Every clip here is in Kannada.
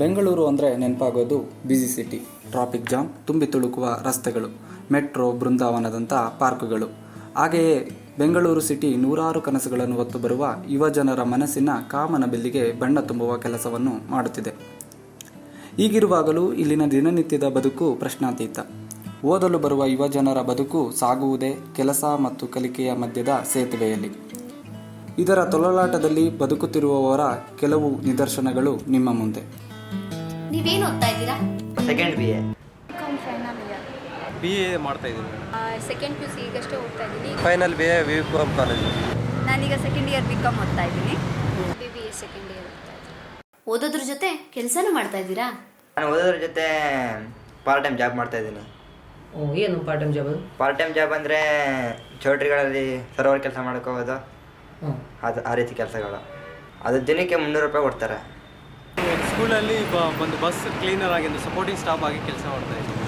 ಬೆಂಗಳೂರು ಅಂದರೆ ನೆನಪಾಗೋದು ಬ್ಯುಸಿ ಸಿಟಿ, ಟ್ರಾಫಿಕ್ ಜಾಮ್, ತುಂಬಿ ತುಳುಕುವ ರಸ್ತೆಗಳು, ಮೆಟ್ರೋ, ಬೃಂದಾವನದಂಥ ಪಾರ್ಕ್ಗಳು. ಹಾಗೆಯೇ ಬೆಂಗಳೂರು ಸಿಟಿ ನೂರಾರು ಕನಸುಗಳನ್ನು ಹೊತ್ತು ಬರುವ ಯುವಜನರ ಮನಸ್ಸಿನ ಕಾಮನ ಬಿಲ್ಲಿಗೆ ಬಣ್ಣ ತುಂಬುವ ಕೆಲಸವನ್ನು ಮಾಡುತ್ತಿದೆ. ಹೀಗಿರುವಾಗಲೂ ಇಲ್ಲಿನ ದಿನನಿತ್ಯದ ಬದುಕು ಪ್ರಶ್ನಾತೀತ. ಓದಲು ಬರುವ ಯುವಜನರ ಬದುಕು ಸಾಗುವುದೇ ಕೆಲಸ ಮತ್ತು ಕಲಿಕೆಯ ಮಧ್ಯದ ಸೇತುವೆಯಲ್ಲಿ. ಇದರ ತೊಳಲಾಟದಲ್ಲಿ ಬದುಕುತ್ತಿರುವವರ ಕೆಲವು ನಿದರ್ಶನಗಳು ನಿಮ್ಮ ಮುಂದೆ. ನೀವೇನು ಓದ್ತಾ ಇದ್ದೀರಾ? Second BA. Final year. BA ಮಾಡ್ತಾ ಇದ್ದೀನಿ. ಸೆಕೆಂಡ್ PUC ಈಗಷ್ಟೇ ಓದ್ತಾ ಇದ್ದೀನಿ. ಫೈನಲ್ BA ವಿವಿಕಾಂ ಕಾಲೇಜ್. ನಾನೀಗ ಸೆಕೆಂಡ್ ಇಯರ್ BCom ಓದ್ತಾ ಇದ್ದೀನಿ. BBA ಸೆಕೆಂಡ್ ಇಯರ್ ಓದ್ತಾ ಇದ್ದೀನಿ. ಓದೋದ್ರ ಜೊತೆ ಕೆಲಸನೂ ಮಾಡ್ತಾ ಇದ್ದೀರಾ? ನಾನು ಓದೋದ್ರ ಜೊತೆ ಪಾರ್ಟ್ ಟೈಮ್ ಜಾಬ್ ಮಾಡ್ತಾ ಇದ್ದೀನಿ. ಏನು part time job? Part time job ಅಂದರೆ ಚೌಟ್ರಿಗಳಲ್ಲಿ ಸರ್ವರ್ ಕೆಲಸ ಮಾಡ್ಕೋಬೋದು, ಅದು ಆ ರೀತಿ ಕೆಲಸಗಳು. ಅದು ದಿನಕ್ಕೆ 300 ರೂಪಾಯಿ ಕೊಡ್ತಾರೆ. ಸ್ಕೂಲಲ್ಲಿ ಒಂದು ಬಸ್ ಕ್ಲೀನರ್ ಆಗಿ ಸಪೋರ್ಟಿಂಗ್ ಸ್ಟಾಫ್ ಆಗಿ ಕೆಲಸ ಮಾಡ್ತಾ ಇದ್ದೀನಿ.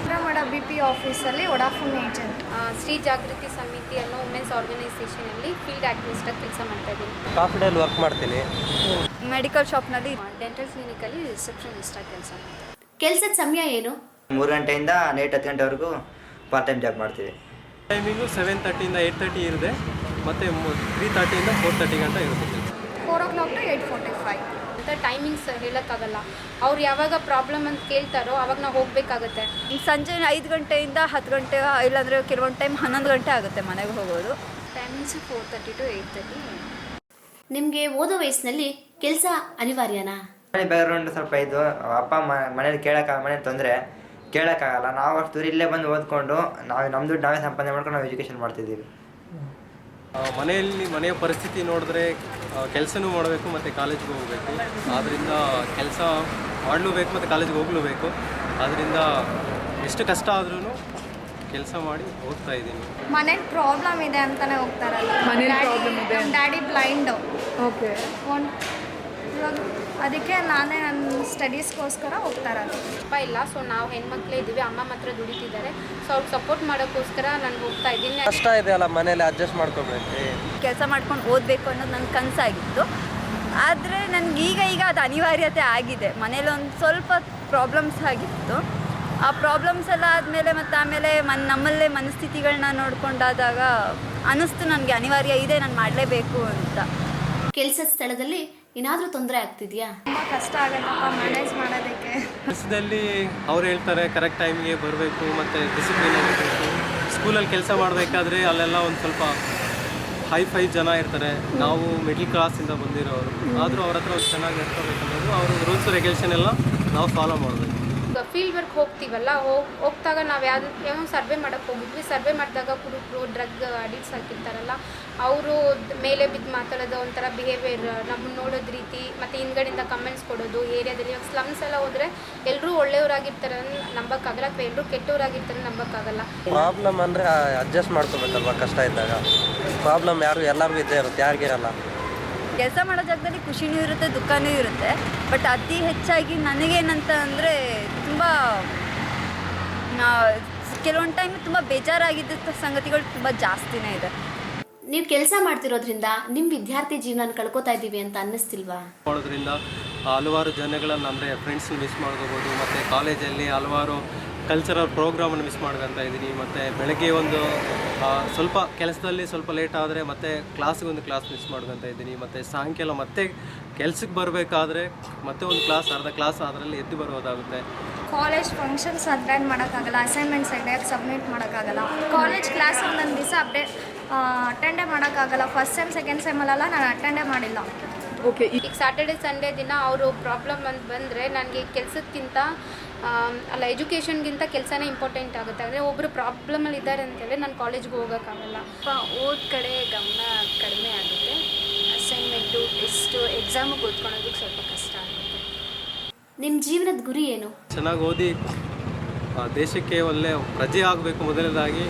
BP ಆಫೀಸಲ್ಲಿ ವೊಡಾಫೋನ್ ಏಜೆಂಟ್. ಶ್ರೀ ಜಾಗೃತಿ ಸಮಿತಿ ಅನ್ನೋ ವುಮೆನ್ಸ್ ಆರ್ಗನೈಸೇಷನಲ್ಲಿ ಫೀಲ್ಡ್ ಆಕ್ಟಿವಿಸ್ಟ್ ಕೆಲಸ ಮಾಡ್ತಾ ಇದ್ದೀನಿ. ಕಾಫಿಡಲ್ಲಿ ವರ್ಕ್ ಮಾಡ್ತೀನಿ. ಮೆಡಿಕಲ್ ಶಾಪ್ನಲ್ಲಿ ಡೆಂಟಲ್ ಕ್ಲಿನಿಕಲ್ಲಿ ರಿಸೆಪ್ಷನಿಸ್ಟ್ ಆಗಿ ಕೆಲಸ ಮಾಡ್ತೀನಿ. ಕೆಲಸದ ಸಮಯ ಏನು? 3 ಗಂಟೆಯಿಂದ ನೈಟ್ 10 ಗಂಟೆವರೆಗೂ ಪಾರ್ಟ್ ಟೈಮ್ ಜಾಬ್ ಮಾಡ್ತೀವಿ. ಟೈಮಿಂಗು 7:30 ಇಂದ 8:30 ಇರುತ್ತೆ, ಮತ್ತು 3:30 ಇಂದ 4:30 ಗಂಟೆ ಇರುತ್ತೆ ಕೆಲಸ. 4 o'clock to 8:45. ಅಂತ ಟೈಮಿಂಗ್ಸ್ ಹೇಳೋಕ್ಕಾಗಲ್ಲ. ಅವ್ರು ಯಾವಾಗ ಪ್ರಾಬ್ಲಮ್ ಅಂತ ಕೇಳ್ತಾರೋ ಅವಾಗ ನಾವು ಹೋಗಬೇಕಾಗತ್ತೆ. ಸಂಜೆ 5 ಗಂಟೆಯಿಂದ 10 ಗಂಟೆ, ಇಲ್ಲಾಂದರೆ ಕೆಲವೊಂದು ಟೈಮ್ 11 ಗಂಟೆ ಆಗುತ್ತೆ ಮನೆಗೆ ಹೋಗೋದು. Timings 4:30 to 8:30. ನಿಮಗೆ ಓದೋ ವಯಸ್ಸಿನಲ್ಲಿ ಕೆಲಸ ಅನಿವಾರ್ಯನಾ? ಮನೆ ಬ್ಯಾಕ್ಗ್ರೌಂಡ್ ಸ್ವಲ್ಪ ಇದು, ಅಪ್ಪ ಮನೇಲಿ ಮನೇಲಿ ತೊಂದರೆ ಕೇಳೋಕ್ಕಾಗಲ್ಲ. ನಾವು ಅಷ್ಟು ದೂರ ಇಲ್ಲೇ ಬಂದು ಓದ್ಕೊಂಡು ನಮ್ಮ ದುಡ್ಡು ನಾವೇ ಸಂಪಾದನೆ ಮಾಡ್ಕೊಂಡು ನಾವು ಎಜುಕೇಷನ್ ಮಾಡ್ತಿದ್ದೀವಿ. ಮನೆಯ ಪರಿಸ್ಥಿತಿ ನೋಡಿದ್ರೆ ಕೆಲಸನೂ ಮಾಡಬೇಕು ಮತ್ತು ಕಾಲೇಜ್ಗೆ ಹೋಗಬೇಕು. ಆದ್ದರಿಂದ ಕೆಲಸ ಮಾಡಲೂಬೇಕು ಮತ್ತು ಕಾಲೇಜ್ಗೆ ಹೋಗಲೂಬೇಕು. ಆದ್ದರಿಂದ ಎಷ್ಟು ಕಷ್ಟ ಆದ್ರೂ ಕೆಲಸ ಮಾಡಿ ಹೋಗ್ತಾ ಇದ್ದೀನಿ. ಮನೇಲಿ ಪ್ರಾಬ್ಲಮ್ ಇದೆ ಅಂತಲೇ ಹೋಗ್ತಾರಲ್ಲ. ನಮ್ಮ ಡ್ಯಾಡಿ ಬ್ಲೈಂಡ್. ಓಕೆ. ಅದಕ್ಕೆ ನಾನೇ ನನ್ನ ಸ್ಟಡೀಸ್ಗೋಸ್ಕರ ಹೋಗ್ತಾ ಇರೋದು. ಅಪ್ಪ ಇಲ್ಲ, ಸೊ ನಾವು ಹೆಣ್ಮಕ್ಳೇ ಇದ್ದೀವಿ. ಅಮ್ಮ ಮಾತ್ರ ದುಡಿತಿದ್ದಾರೆ. ಸೊ ಅವ್ರಿಗೆ ಸಪೋರ್ಟ್ ಮಾಡೋಕ್ಕೋಸ್ಕರ ನಾನು ಹೋಗ್ತಾ ಇದ್ದೀನಿ. ಕಷ್ಟ ಇದೆ ಅಲ್ಲ, ಮನೇಲಿ ಅಡ್ಜಸ್ಟ್ ಮಾಡ್ಕೋಬೇಕು. ಕೆಲಸ ಮಾಡ್ಕೊಂಡು ಓದಬೇಕು ಅನ್ನೋದು ನನ್ನ ಕನಸಾಗಿತ್ತು. ಆದರೆ ನನಗೀಗ ಅದು ಅನಿವಾರ್ಯತೆ ಆಗಿದೆ. ಮನೇಲಿ ಒಂದು ಸ್ವಲ್ಪ ಪ್ರಾಬ್ಲಮ್ಸ್ ಆಗಿತ್ತು. ಆ ಪ್ರಾಬ್ಲಮ್ಸ್ ಎಲ್ಲ ಆದಮೇಲೆ ಮತ್ತು ಆಮೇಲೆ ನಮ್ಮಲ್ಲೇ ಮನಸ್ಥಿತಿಗಳನ್ನ ನೋಡ್ಕೊಂಡಾದಾಗ ಅನ್ನಿಸ್ತು ನನಗೆ ಅನಿವಾರ್ಯ ಇದೆ, ನಾನು ಮಾಡಲೇಬೇಕು ಅಂತ. ಕೆಲಸದ ಸ್ಥಳದಲ್ಲಿ ಏನಾದರೂ ತೊಂದರೆ ಆಗ್ತಿದೆಯಾ? ತುಂಬ ಕಷ್ಟ ಆಗುತ್ತಪ್ಪ ಮ್ಯಾನೇಜ್ ಮಾಡೋದಕ್ಕೆ. ಕೆಲಸದಲ್ಲಿ ಅವ್ರು ಹೇಳ್ತಾರೆ ಕರೆಕ್ಟ್ ಟೈಮ್ಗೆ ಬರಬೇಕು ಮತ್ತು ಡಿಸಿಪ್ಲಿನ್ ಆಗಿರಬೇಕು. ಸ್ಕೂಲಲ್ಲಿ ಕೆಲಸ ಮಾಡಬೇಕಾದ್ರೆ ಅಲ್ಲೆಲ್ಲ ಒಂದು ಸ್ವಲ್ಪ ಹೈ ಜನ ಇರ್ತಾರೆ. ನಾವು ಮಿಡ್ಲ್ ಕ್ಲಾಸಿಂದ ಬಂದಿರೋರು, ಆದರೂ ಅವ್ರ ಹತ್ರ ಚೆನ್ನಾಗಿ ನಡ್ಕೋಬೇಕನ್ನೋದು ಅವ್ರ ರೂಲ್ಸ್ ರೆಗ್ಯುಲೇಷನ್ ಎಲ್ಲ ನಾವು ಫಾಲೋ ಮಾಡಬೇಕು. ಈಗ ಫೀಲ್ಡ್ ವರ್ಕ್ ಹೋಗ್ತೀವಲ್ಲ, ಹೋಗ್ದಾಗ ನಾವು ಯಾವ ಸರ್ವೆ ಮಾಡೋಕ್ಕೆ ಹೋಗಿದ್ವಿ. ಸರ್ವೆ ಮಾಡಿದಾಗ ಕುಡುಕರು, ಡ್ರಗ್ ಅಡಿಕ್ಟ್ಸ್ ಆಗಿರ್ತಾರಲ್ಲ, ಅವರು ಮೇಲೆ ಬಿದ್ದು ಮಾತಾಡೋದು, ಒಂಥರ ಬಿಹೇವಿಯರ್, ನಮ್ಮನ್ನು ನೋಡೋದು ರೀತಿ, ಮತ್ತು ಹಿಂದ್ಗಡೆಯಿಂದ ಕಮೆಂಟ್ಸ್ ಕೊಡೋದು. ಏರಿಯಾದಲ್ಲಿ ಇವಾಗ ಸ್ಲಮ್ಸ್ ಎಲ್ಲ ಹೋದರೆ ಎಲ್ಲರೂ ಒಳ್ಳೆಯವರಾಗಿರ್ತಾರೆ ನಂಬಕ್ಕಾಗಲ್ಲ, ಅಥವಾ ಎಲ್ಲರೂ ಕೆಟ್ಟವರಾಗಿರ್ತಾರೆ ನಂಬಕ್ಕಾಗಲ್ಲ. ಪ್ರಾಬ್ಲಮ್ ಅಂದರೆ ಅಡ್ಜಸ್ಟ್ ಮಾಡ್ಕೋಬೇಕಲ್ವ ಕಷ್ಟ ಇದ್ದಾಗ. ಪ್ರಾಬ್ಲಮ್ ಎಲ್ಲರಿಗೂ ಇದ್ದೇ ಇರುತ್ತೆ, ಯಾರಿಗಿರಲ್ಲ. ಕೆಲಸ ಮಾಡೋ ಜಾಗದಲ್ಲಿ ಖುಷಿನೂ ಇರುತ್ತೆ, ದುಃಖನೂ ಇರುತ್ತೆ. ಬಟ್ ಅತಿ ಹೆಚ್ಚಾಗಿ ನನಗೇನಂತ ಅಂದರೆ ತುಂಬ ಕೆಲವೊಂದು ಟೈಮ್ ತುಂಬ ಬೇಜಾರಾಗಿದ್ದ ಸಂಗತಿಗಳು ತುಂಬ ಜಾಸ್ತಿನೇ ಇದೆ. ನೀವು ಕೆಲಸ ಮಾಡ್ತಿರೋದ್ರಿಂದ ನಿಮ್ಮ ವಿದ್ಯಾರ್ಥಿ ಜೀವನ ಕಳ್ಕೊತಾ ಇದ್ದೀವಿ ಅಂತ ಅನ್ನಿಸ್ತಿಲ್ವಾ? ಮಾಡೋದ್ರಿಂದ ಹಲವಾರು ಜನಗಳನ್ನು ಅಂದರೆ ಫ್ರೆಂಡ್ಸ್ನ ಮಿಸ್ ಮಾಡ್ಕೋಬೋದು, ಮತ್ತು ಕಾಲೇಜಲ್ಲಿ ಹಲವಾರು ಕಲ್ಚರಲ್ ಪ್ರೋಗ್ರಾಮನ್ನು ಮಿಸ್ ಮಾಡ್ಕೊತಾ ಇದ್ದೀನಿ. ಮತ್ತು ಬೆಳಗ್ಗೆ ಒಂದು ಸ್ವಲ್ಪ ಕೆಲಸದಲ್ಲಿ ಸ್ವಲ್ಪ ಲೇಟ್ ಆದರೆ ಮತ್ತೆ ಕ್ಲಾಸಿಗೆ ಕ್ಲಾಸ್ ಮಿಸ್ ಮಾಡ್ಕೊತಾ ಇದ್ದೀನಿ. ಮತ್ತು ಸಾಯಂಕಾಲ ಮತ್ತೆ ಕೆಲಸಕ್ಕೆ ಬರಬೇಕಾದ್ರೆ ಮತ್ತೆ ಒಂದು ಅರ್ಧ ಕ್ಲಾಸ್ ಅದರಲ್ಲಿ ಎದ್ದು ಬರೋದಾಗುತ್ತೆ. ಕಾಲೇಜ್ ಫಂಕ್ಷನ್ಸ್ ಅಟೆಂಡ್ ಮಾಡೋಕ್ಕಾಗಲ್ಲ, ಅಸೈನ್ಮೆಂಟ್ಸ್ ಸರಿಯಾಗಿ ಸಬ್ಮಿಟ್ ಮಾಡೋಕ್ಕಾಗಲ್ಲ. ಕಾಲೇಜ್ ಕ್ಲಾಸ್ ಒಂದೊಂದು ದಿವಸ ಅಟೆಂಡೇ ಮಾಡೋಕ್ಕಾಗಲ್ಲ. ಫಸ್ಟ್ ಸೆಮ್ ಸೆಕೆಂಡ್ ಸೆಮ್ಮಲ್ಲೆಲ್ಲ ನಾನು ಅಟೆಂಡೇ ಮಾಡಿಲ್ಲ. ಓಕೆ. ಈಗ ಸ್ಯಾಟರ್ಡೆ ಸಂಡೇ ದಿನ ಅವರು ಪ್ರಾಬ್ಲಮ್ ಅಂತ ಬಂದರೆ ನನಗೆ ಕೆಲಸಕ್ಕಿಂತ ಎಜುಕೇಷನ್ಗಿಂತ ಕೆಲಸನೇ ಇಂಪಾರ್ಟೆಂಟ್ ಆಗುತ್ತೆ. ಅಂದರೆ ಒಬ್ಬರು ಪ್ರಾಬ್ಲಮಲ್ಲಿ ಇದ್ದಾರೆ ಅಂತೇಳಿ ನಾನು ಕಾಲೇಜ್ಗೆ ಹೋಗೋಕ್ಕಾಗಲ್ಲ. ಓದ್ ಕಡೆ ಗಮನ ಕಡಿಮೆ ಆಗುತ್ತೆ. ಅಸೈನ್ಮೆಂಟು, ಟೆಸ್ಟು, ಎಕ್ಸಾಮಿಗೆ ಓದ್ಕೊಳೋದಕ್ಕೆ ಸ್ವಲ್ಪ ಕಷ್ಟ ಆಗುತ್ತೆ. ನಿಮ್ಮ ಜೀವನದ ಗುರಿ ಏನು? ಚೆನ್ನಾಗಿ ಓದಿ ದೇಶಕ್ಕೆ ಒಳ್ಳೆ ಪ್ರಜೆ ಆಗಬೇಕು ಮೊದಲನೇದಾಗಿ.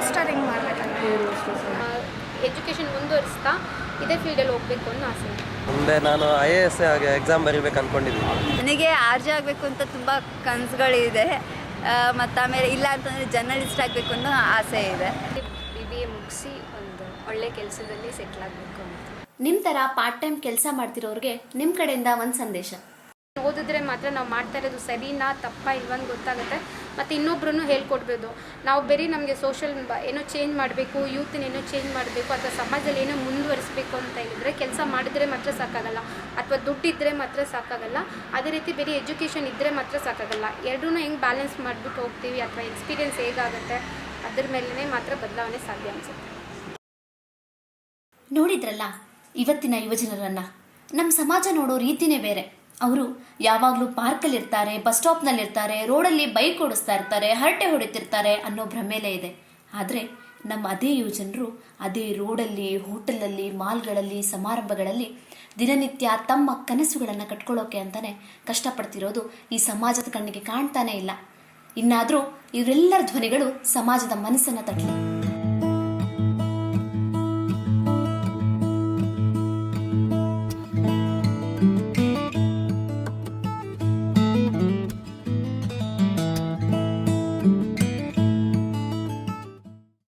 ಸ್ಟಾರ್ಟಿಂಗ್ ಮಾಡಬೇಕಂತ ಎಜುಕೇಷನ್ ಮುಂದುವರಿಸ್ತಾ ಇದೇ ಫೀಲ್ಡಲ್ಲಿ ಹೋಗಬೇಕು ಅನ್ನೋ ಆಸೆ. ಮುಂದೆ ನಾನು IAS ಎಕ್ಸಾಮ್ ಬರೀಬೇಕು ಅಂದ್ಕೊಂಡಿದ್ದೀನಿ. ನನಗೆ RJ ಆಗಬೇಕು ಅಂತ ತುಂಬ ಕನಸುಗಳಿದೆ. ಮತ್ತು ಆಮೇಲೆ ಇಲ್ಲ ಅಂತಂದರೆ ಜರ್ನಲಿಸ್ಟ್ ಆಗಬೇಕು ಅನ್ನೋ ಆಸೆ ಇದೆ. BBA ಮುಗಿಸಿ ಒಂದು ಒಳ್ಳೆ ಕೆಲಸದಲ್ಲಿ ಸೆಟ್ಲ್ ಆಗಬೇಕು ಅಂತ. ನಿಮ್ಮ ಥರ ಪಾರ್ಟ್ ಟೈಮ್ ಕೆಲಸ ಮಾಡ್ತಿರೋರಿಗೆ ನಿಮ್ಮ ಕಡೆಯಿಂದ ಒಂದು ಸಂದೇಶ. ಓದಿದ್ರೆ ಮಾತ್ರ ನಾವು ಮಾಡ್ತಾ ಇರೋದು ಸರಿನಾ ತಪ್ಪಾ ಇಲ್ವಂದು ಗೊತ್ತಾಗುತ್ತೆ. ಮತ್ತು ಇನ್ನೊಬ್ರು ಹೇಳ್ಕೊಡ್ಬೋದು. ನಾವು ಬರೀ ನಮಗೆ ಸೋಷಲ್ ಏನೋ ಚೇಂಜ್ ಮಾಡಬೇಕು, ಯೂತ್ನ ಏನೋ ಚೇಂಜ್ ಮಾಡಬೇಕು ಅಥವಾ ಸಮಾಜದಲ್ಲಿ ಏನೋ ಮುಂದುವರಿಸಬೇಕು ಅಂತ ಹೇಳಿದರೆ ಕೆಲಸ ಮಾಡಿದ್ರೆ ಮಾತ್ರ ಸಾಕಾಗಲ್ಲ, ಅಥವಾ ದುಡ್ಡಿದ್ದರೆ ಮಾತ್ರ ಸಾಕಾಗಲ್ಲ. ಅದೇ ರೀತಿ ಬರೀ ಎಜುಕೇಷನ್ ಇದ್ದರೆ ಮಾತ್ರ ಸಾಕಾಗಲ್ಲ. ಎರಡೂ ಹೆಂಗೆ ಬ್ಯಾಲೆನ್ಸ್ ಮಾಡಿಬಿಟ್ಟು ಹೋಗ್ತೀವಿ ಅಥವಾ ಎಕ್ಸ್ಪೀರಿಯೆನ್ಸ್ ಹೇಗಾಗುತ್ತೆ ಅದ್ರ ಮೇಲೇ ಮಾತ್ರ ಬದಲಾವಣೆ ಸಾಧ್ಯ ಅನಿಸುತ್ತೆ. ನೋಡಿದ್ರಲ್ಲ ಇವತ್ತಿನ ಯುವಜನರನ್ನು. ನಮ್ಮ ಸಮಾಜ ನೋಡೋ ರೀತಿನೇ ಬೇರೆ. ಅವರು ಯಾವಾಗಲೂ ಪಾರ್ಕಲ್ಲಿರ್ತಾರೆ, ಬಸ್ ಸ್ಟಾಪ್ನಲ್ಲಿರ್ತಾರೆ, ರೋಡಲ್ಲಿ ಬೈಕ್ ಓಡಿಸ್ತಾ ಇರ್ತಾರೆ, ಹರಟೆ ಹೊಡಿತಿರ್ತಾರೆ ಅನ್ನೋ ಭ್ರಮೆಲೇ ಇದೆ. ಆದರೆ ನಮ್ಮ ಅದೇ ಯುವಜನರು ಅದೇ ರೋಡಲ್ಲಿ, ಹೋಟೆಲಲ್ಲಿ, ಮಾಲ್ಗಳಲ್ಲಿ, ಸಮಾರಂಭಗಳಲ್ಲಿ ದಿನನಿತ್ಯ ತಮ್ಮ ಕನಸುಗಳನ್ನು ಕಟ್ಕೊಳ್ಳೋಕೆ ಅಂತಲೇ ಕಷ್ಟಪಡ್ತಿರೋದು ಈ ಸಮಾಜದ ಕಣ್ಣಿಗೆ ಕಾಣ್ತಾನೇ ಇಲ್ಲ. ಇನ್ನಾದರೂ ಇವರೆಲ್ಲರ ಧ್ವನಿಗಳು ಸಮಾಜದ ಮನಸ್ಸನ್ನು ತಟ್ಟಲಿ.